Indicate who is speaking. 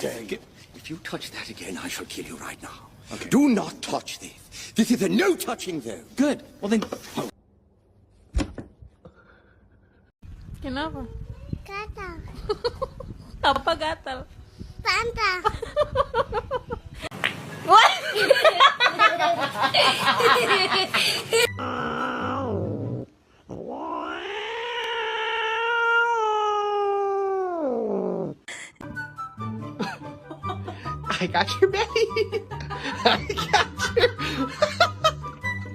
Speaker 1: If you touch that again, I shall kill you right now.
Speaker 2: Okay.
Speaker 1: Do not touch this. This is a no touching zone.
Speaker 2: Good. Well then.
Speaker 3: Kenapa?
Speaker 4: Gatal.
Speaker 3: Apa gatal?
Speaker 4: Tante.
Speaker 3: What?
Speaker 2: I got your belly. I got your.